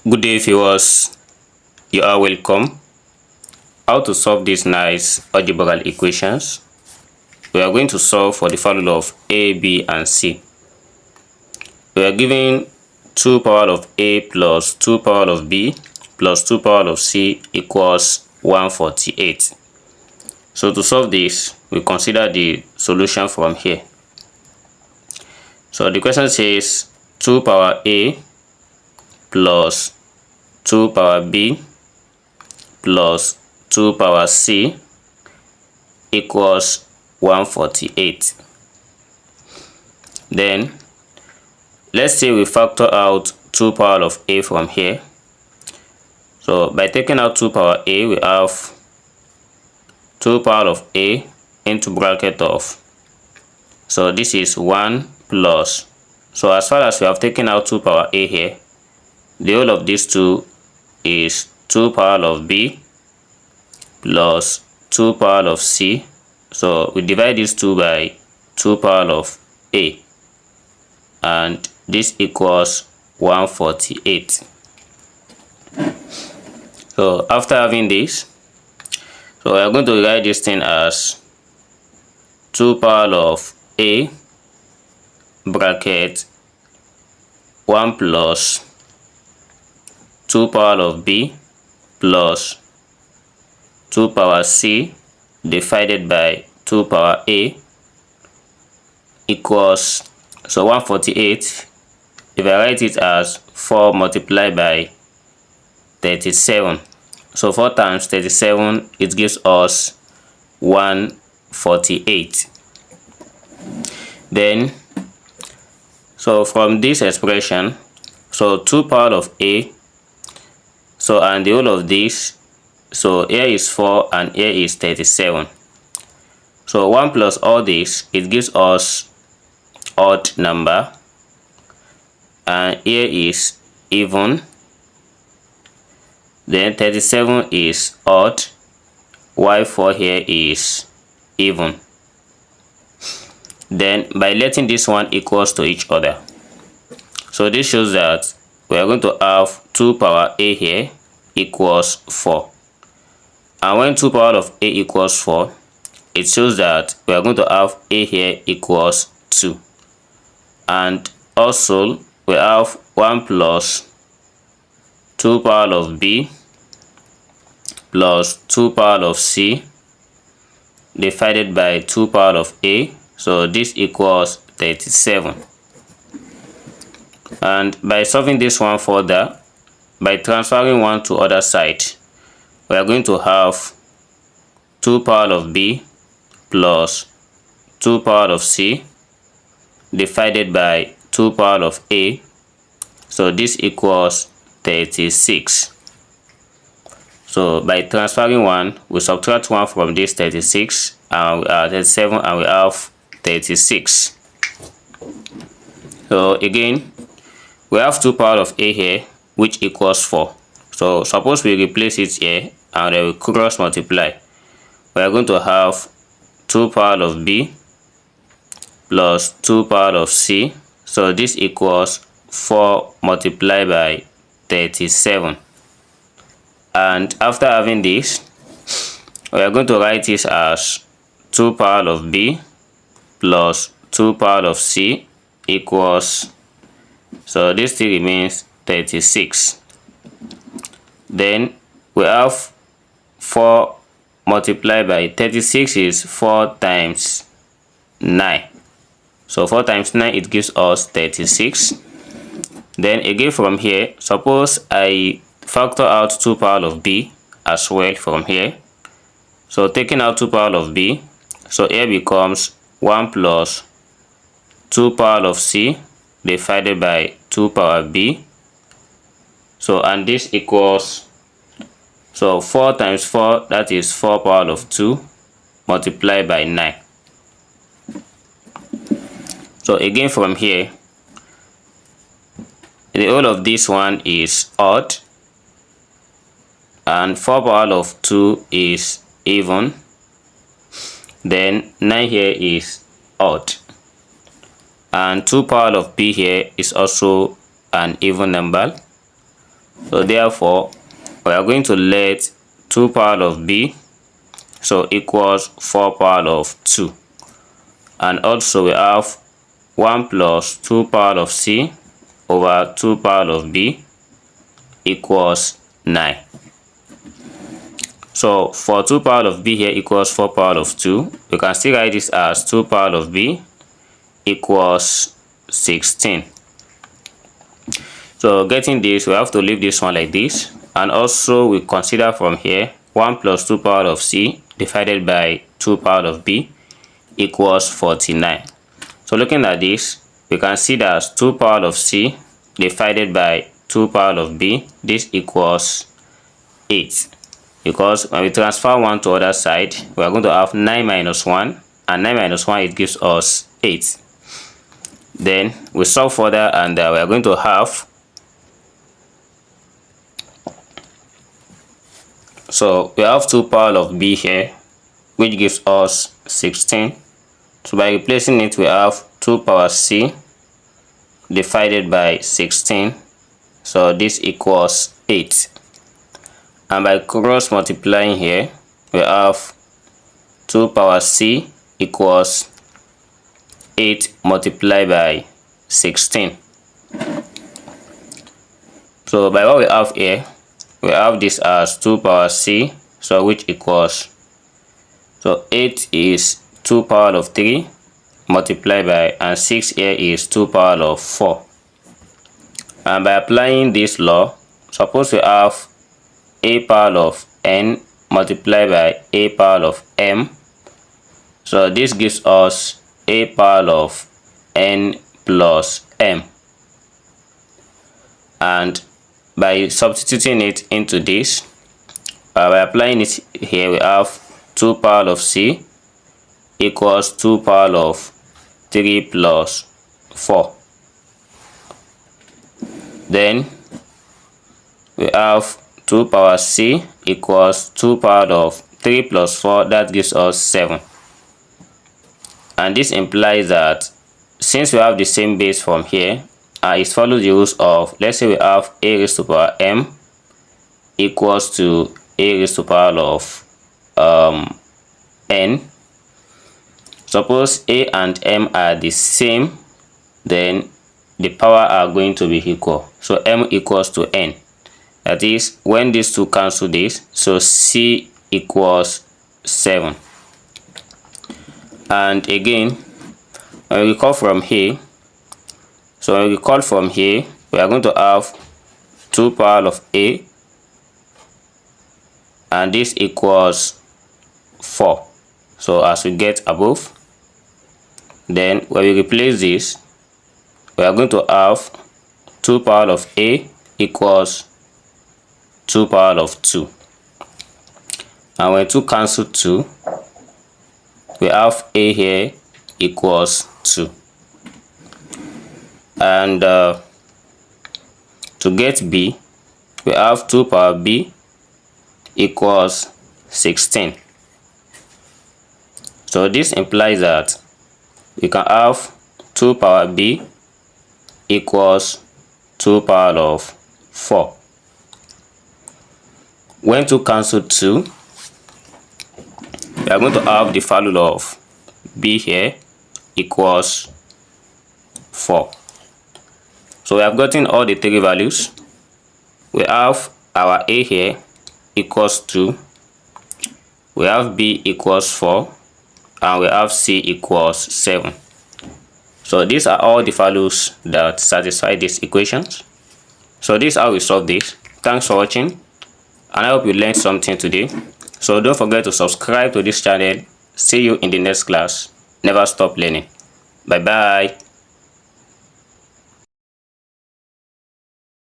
Good day viewers, you are welcome. How to solve these nice algebraic equations? We are going to solve for the formula of a, b and c. We are given 2 power of a plus 2 power of b plus 2 power of c equals 148. So to solve this, we consider the solution from here. So the question says 2 power a plus 2 power b plus 2 power c equals 148. Then let's say we factor out 2 power of a from here. So by taking out 2 power a, we have 2 power of a into bracket of, so this is 1 plus, so as far as we have taken out 2 power a here, the whole of these two is 2 power of b plus 2 power of c. So we divide these two by 2 power of a, and this equals 148. So after having this, so we are going to write this thing as 2 power of a bracket 1 plus 2 power of b plus 2 power c divided by 2 power a equals, so 148, if I write it as 4 multiplied by 37, so 4 times 37, it gives us 148. Then, so from this expression, so 2 power of a, so and the whole of this, so here is 4 and here is 37. So 1 plus all this, it gives us odd number, and here is even. Then 37 is odd, while 4 here is even. Then by letting this one equals to each other, so this shows that we are going to have 2 power a here equals 4. And when 2 power of a equals 4, it shows that we are going to have a here equals 2. And also we have 1 plus 2 power of b plus 2 power of c divided by 2 power of a, so this equals 37. And by solving this one further, by transferring 1 to other side, we are going to have 2 power of b plus 2 power of c divided by 2 power of a, so this equals 36. So by transferring 1, we subtract 1 from this 36, and 37, and we have 36. So again, we have 2 power of a here, which equals 4. So suppose we replace it here and then we cross multiply, we are going to have 2 power of b plus 2 power of c, so this equals 4 multiplied by 37. And after having this, we are going to write this as 2 power of b plus 2 power of c equals, so this still remains 36. Then we have 4 multiplied by 36 is 4 times 9. So 4 times 9, it gives us 36. Then again from here, suppose I factor out 2 power of b as well from here. So taking out 2 power of b, so here becomes 1 plus 2 power of c divided by 2 power b. So and this equals, so 4 times 4, that is 4 power of 2 multiplied by 9. So again from here, the whole of this one is odd, and 4 power of 2 is even. Then 9 here is odd, and 2 power of b here is also an even number. So therefore we are going to let 2 power of b so equals 4 power of 2, and also we have 1 plus 2 power of c over 2 power of b equals 9. So for 2 power of b here equals 4 power of 2, we can still write this as 2 power of b equals 16. So getting this, we have to leave this one like this, and also we consider from here 1 plus 2 power of c divided by 2 power of b equals 49. So looking at this, we can see that 2 power of c divided by 2 power of b, this equals 8. Because when we transfer 1 to other side, we are going to have 9 minus 1, and 9 minus 1, it gives us 8. Then we solve further, and we are going to have, so we have 2 power of b here, which gives us 16. So by replacing it, we have 2 power c divided by 16. So this equals 8. And by cross multiplying here, we have 2 power c equals 8 multiplied by 16. So by what we have here, we have this as 2 power c, so which equals, so 8 is 2 power of 3 multiplied by, and 6 here is 2 power of 4. And by applying this law, suppose we have a power of n multiplied by a power of m, so this gives us a power of n plus m. And by substituting it into this, by applying it here, we have 2 power of c equals 2 power of 3 plus 4. Then we have 2 power c equals 2 power of 3 plus 4, that gives us 7. And this implies that since we have the same base from here, it follows the rules of, let's say we have a raised to power m equals to a raised to power of n. Suppose a and m are the same, then the power are going to be equal. So m equals to n. That is, when these two cancel this, so c equals 7. And again, when we recall from here, so when we recall from here, we are going to have 2 power of a, and this equals 4. So as we get above, then when we replace this, we are going to have 2 power of a equals 2 power of 2. And when 2 cancel 2, we have a here equals 2. And to get b, we have 2 power b equals 16. So this implies that we can have 2 power b equals 2 power of 4. When 2 cancel 2, we are going to have the value of b here equals 4. So we have gotten all the 3 values. We have our a here equals 2, we have b equals 4, and we have c equals 7. So these are all the values that satisfy these equations. So this is how we solve this. Thanks for watching, and I hope you learned something today. So don't forget to subscribe to this channel. See you in the next class. Never stop learning. Bye bye.